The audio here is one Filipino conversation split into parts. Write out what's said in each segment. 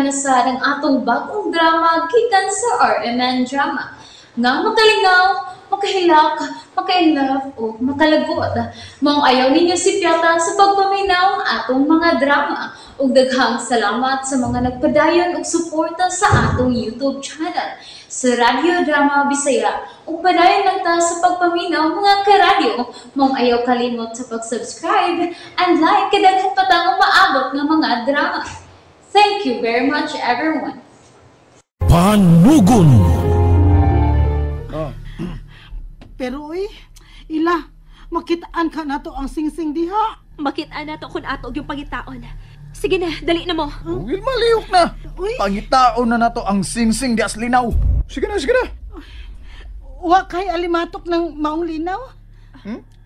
na sa ng atong bagong drama gikan sa RMN Drama. Nga makalingaw, makahilak, maka-inlove o makalagod. Maong ayaw ninyo si Piata sa pagpaminaw ang atong mga drama. Ug daghang salamat sa mga nagpadayon ug suporta sa atong YouTube channel sa Radyo Drama Bisaya. Ug padayon lang ta sa pagpaminaw mga karadyo. Maong ayaw kalimot sa pag-subscribe and like kadaghan pa tang maabot nga mga drama. Thank you very much everyone. Panugon. Pero ila, makitaan ka na to ang singsing diha. Makitaan na to kung ato yung pangitaon. Sige na, dali na mo. Will maliyok na. Uy. Pangitaon na nato ang singsing di aslinaw. Sige na, sige na. Wa kay alimatok ng maong linaw.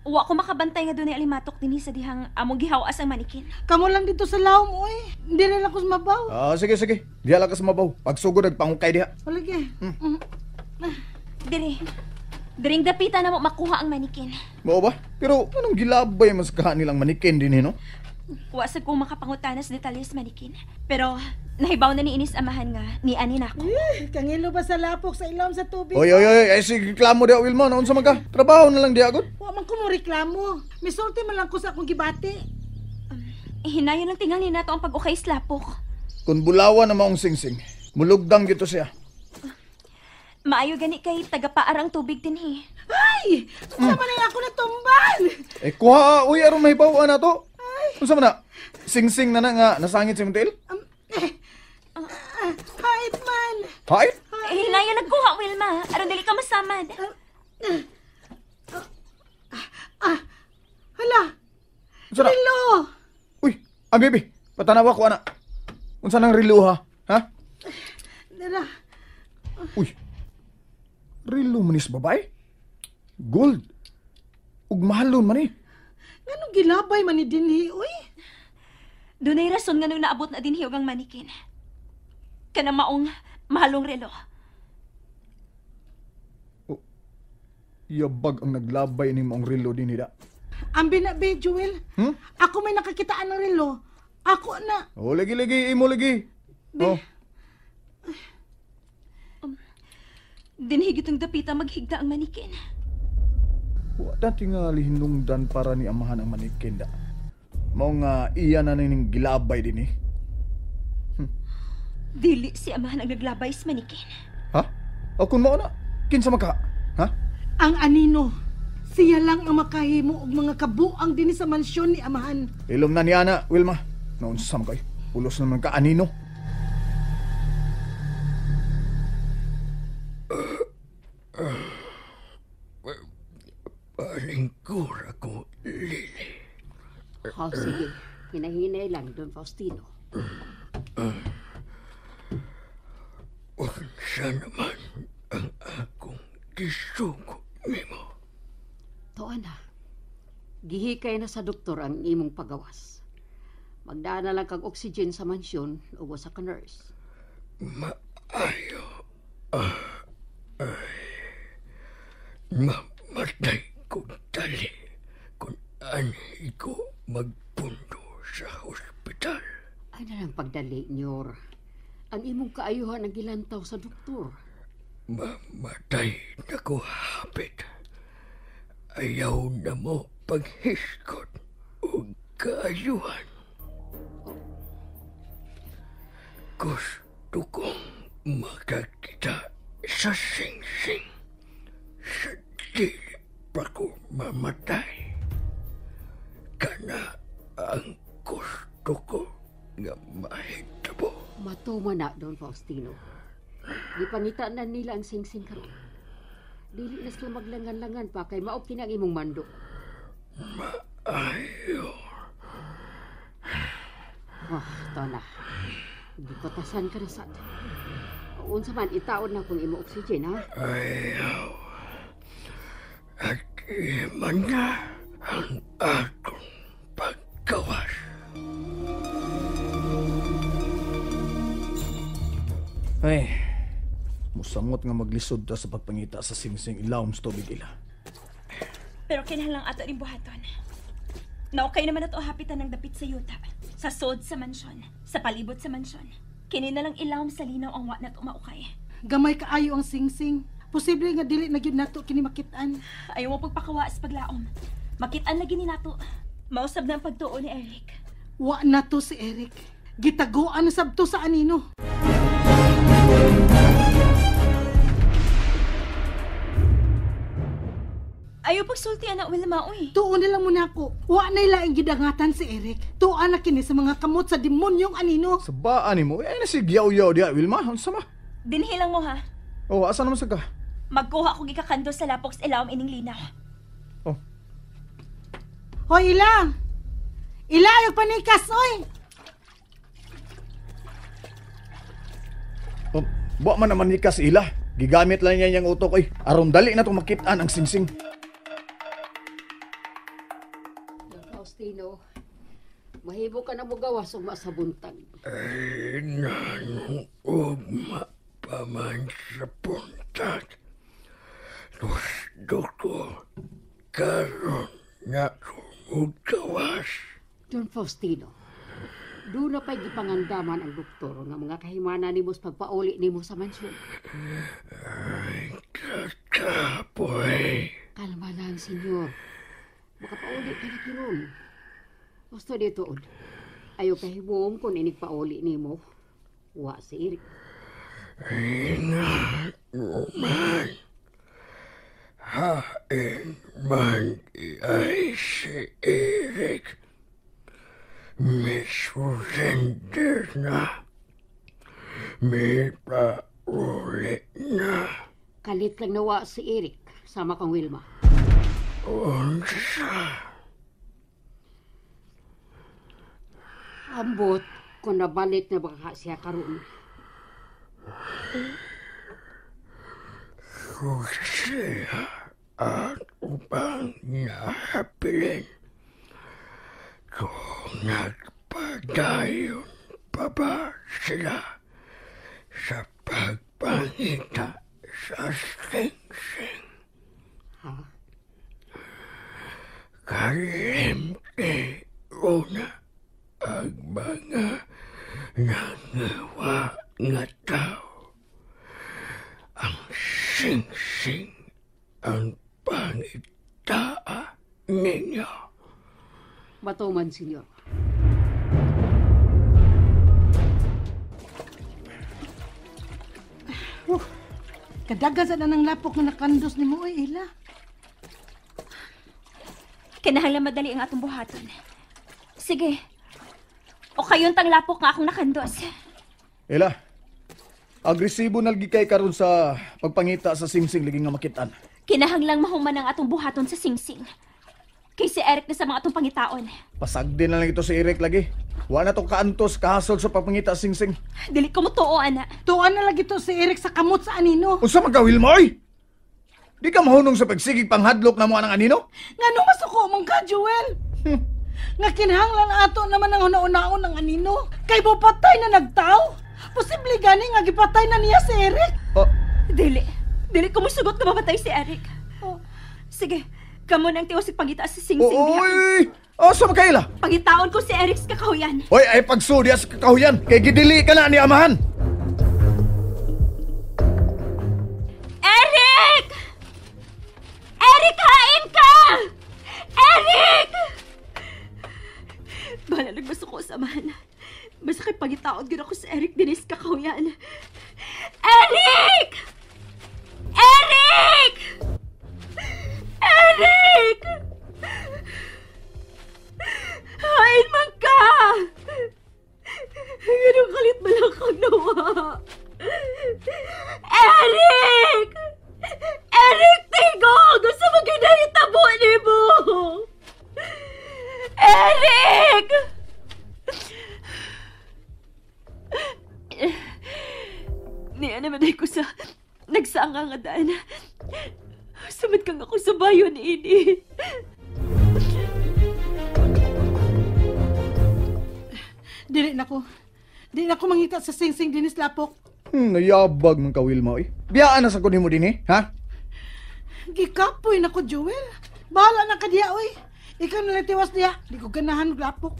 Wa ko makabantay nga doon ay alimatok din sa dihang among gihawas ang manikin. Kamo lang dito sa lawom, Hindi rin ako sumabaw. Sige, sige. Diha lang ka sumabaw. Pagsugod, nagpangukay diha. Palagi. Diring dapita na mo makuha ang manikin. Mao ba? Pero anong gilabay mas kaha nilang manikin din no? Wasag kong makapangutanas detalye sa manikin. Pero nahibaw na ni Inis amahan nga ni Ani nako. Kangilo ba sa lapok sa ilawom sa tubig? Oy, ay sige, reklamo diha Wilma. Naunsa man ka? Trabaho na lang diha agad. Wa man ko mo reklamo. Misulti man lang ko sa akong gibati. Hinayon lang tingali nato ang pag-ukay sa lapok. Kung bulawan na maong singsing, mulugdang gito siya. Maayo gani kay tagapaarang tubig din Ay! Sama na ako natumban! Kuha, uy, aron mahibawan na to. Unsa man na? Singsing na nga nasangit si Montel? Hait man! Hait? Hinayon nagkuha, Wilma. Aron dili ka masamad. Hala! Unsa na? Rilo! Uy, baby, patanawa ko ana. Unsa nang rilo ha? Ha? Dara. Uy. Rilo manis babae? Gold. Ug mahalon man eh. Nganong gilabay man ni dinhi, Dunay rason nga nung naabot na din hiyog ang manikin. Kana maong mahalong relo. Yabag ang naglabay ni maong rilo din nida. Ang binabi, Jewel. Ako may nakakitaan ng relo. Ako na. Lagi, imo lagi. Dinhigit ang dapita maghigda ang manikin. Wa dati nga lihinungdan para ni amahan ang manikin da. Mao nga iya na ning gilabay din eh. Dili si amahan ang naglabay sa manikin. Ha? O kung mao na, kinsa maka? Ha? Ang anino. Siya lang ang makahimo og mga kabuang din sa mansyon ni amahan. Ilom na ni Ana, Wilma. Naunsa man kay? Ulos naman ka anino. Palingkur ako, Lili. Sige. Hinahinay lang doon, Faustino. Unsa naman ang akong gisugo nimo? Tuan na. Gihikay na sa doktor ang imong pagawas. Magdaan na lang kag oxygen sa mansyon o sa ka-nurse. Maayo. Mamatay ko dali kung anhi ko magpundo sa hospital. Ay na lang pagdali, Nyor. Ang imong kaayuhan ang gilantaw sa doktor. Mamatay na ko hapit. Ayaw na mo paghiskot o kaayuhan. Gusto kong makakita sa singsing. Sa dili pa ko mamatay. Kana ang gusto ko nga mahitabo. Matuma na doon, Faustino. Gipangita na nila ang singsing karon. Dili na sila maglangan-langan pa kay maog kinang imong mando. Maayo. Tona. Gipatasan ka na sad. Unsa man itaon na kung imo oxygen, ha? Ayaw. At iman na ang akong pagkawas. Ay, musamot nga maglisod ta sa pagpangita sa singsing ilawom sa tubig ila. Pero kinahanglan ato rin buhaton. Na okay naman ato hapitan ng dapit sa yuta. Sa sod sa mansyon. Sa palibot sa mansyon. Kini na lang ilawom sa linaw ang wa na tumaukay. Gamay kaayo ang singsing. Posible nga dili na gyud nato kini makitaan. Ayaw mo pagpakawa sa paglaom. Makitaan lagi ni nato. Mausab na ang pagtuo ni Eric. Wa na to si Eric. Gitaguan na sabto sa anino. Ayaw pagsulti anak Wilma, uy. Tuon na lang muna ako. Wa na ilaing gidangatan si Eric. Tuon na kini sa mga kamot sa demonyong anino. Sa baan mo, ay na si Gyaw-yaw diya, Wilma. Ano sama? Dinhi lang mo ha. Oh, asa naman sa ka? Magkuha ko gikakando sa lapok sa ilawom ining linaw. Oh, Hoy, Ila! Ila, yung panikas, oy! oh buwa man naman ni Kas ila. Gigamit lang niya yung utok ay. Aron dali na itong makitaan ang singsing. Faustino, mahibo ka na mo gawas ug sa buntag. Ay, nanong ugma pa man sa puntag. Gusto ko karon nga kumugawas. Don Faustino, doon na pa'y gipangandaman ang doktor nga mga kahimana ni mo sa pagpauli ni mo sa mansyon. Ay, kakapoy. Kalma lang, senyor. Makapauli ka na kiron. Gusto dito, Od. Ayaw kahimom kung inigpauli ni mo. Wa si Eric. Ay, nanuman. Hain man ay si Eric. May surrender na. May pauli na. Kalit lang nawa si Eric. Sama kang Wilma. Unsa? Ambot kung nabalik na baka siya karoon. Siya at upang nahapilin. Kung nagpadayon pa ba sila sa pagpangita sa singsing. Ha? Kalimti una ang mga nangawa nga tao. Ang singsing ang pangitaa ninyo. Matuman, senyor. Kadagasan na ng lapok na nakandos ni mo, oy, Ila. Kinahanglan madali ang atong buhaton. Sige. O kayon tang lapok nga akong nakandos. Ila, agresibo nalgi kay karon sa pagpangita sa singsing lagi nga makitaan. Kinahanglang mahuman ang atong buhaton sa singsing. Kay si Eric na sa mga atong pangitaon. Pasagdi na lang ito si Eric lagi. Wa na to kaantos kahasol sa pagpangita sa singsing. Dili ko mo tuo, ana. Tuon na lagi to si Eric sa kamot sa anino. Unsa man ka, Wilma, oy? Di ka mahunong sa pagsigig panghadlok na mo anang anino? Nga nung masuko mong ka, Joel. Nga kinahanglan ato naman ang una-unaon ng anino. Kay bupatay na nagtaw. Posible gani nga gipatay na niya si Eric. Oh, Dili ko mo sugot na mamatay si Eric. Oh. Sige, kamo nang tiwas pangita sa singsing diha. oy! Asa man kaila? Pangitaon ko si Eric sa kakahuyan. Oy, ay pagsudya sa kakahuyan. Kay gidili ka na ni amahan. Eric! Eric, hain ka! Eric! Bahala nagbaso ko sa mahan. Basta kay pangitaon gina ko si Eric dinis kakahuyan. Eric! Eric! Eric! Hain man ka! Ganun kalit ba lang kang nawa? Eric! Eric, tigo! Gusto mo ginahitabo ni mo! Eric! Niya naman ay ko sa nagsanga nga daan. Samad kang ako sa bayon, ini. Dili na ko mangita sa singsing dinis lapok. Nayabag man ka, Wilma, oy. Biyaan na sa kunin mo din, ha? Gikapoy na ko, Joel. Bahala na ka diya, oy. Ikaw na tiwas diya. Di ko ganahan og lapok.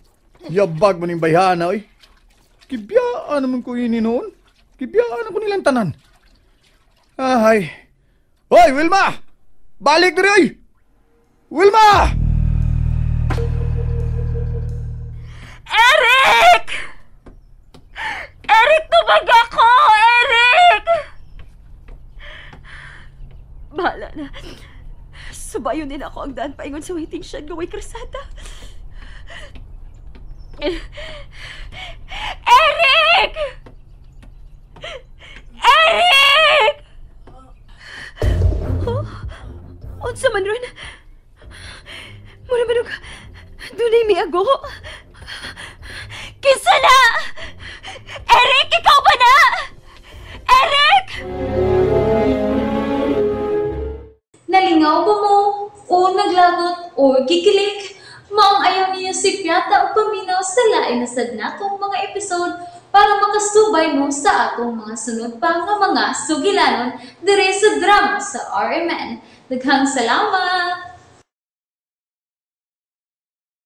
Yabag man yung bayhana, oy. Kibiyaan naman ko ini noon. Kibiyaan ako nilang tanan. Ay. Hoy, Wilma! Balik diri oy! Wilma! Eric! Eric, tubag ako! Eric! Bahala na. Subayon din ako ang daan paingon sa waiting shed gaway krasada. Eric! Eric! Oh, unsa man ron? Mura man dunay miago. Kinsa na? Eric, ikaw ba na? Eric! Nalingaw ba mo? O naglagot? O gikilik? Maong ayaw niyo si Piata o paminaw sa lain na sad natong mga episode para makasubay mo sa atong mga sunod pa nga mga sugilanon dire sa drama sa RMN. Daghang salamat!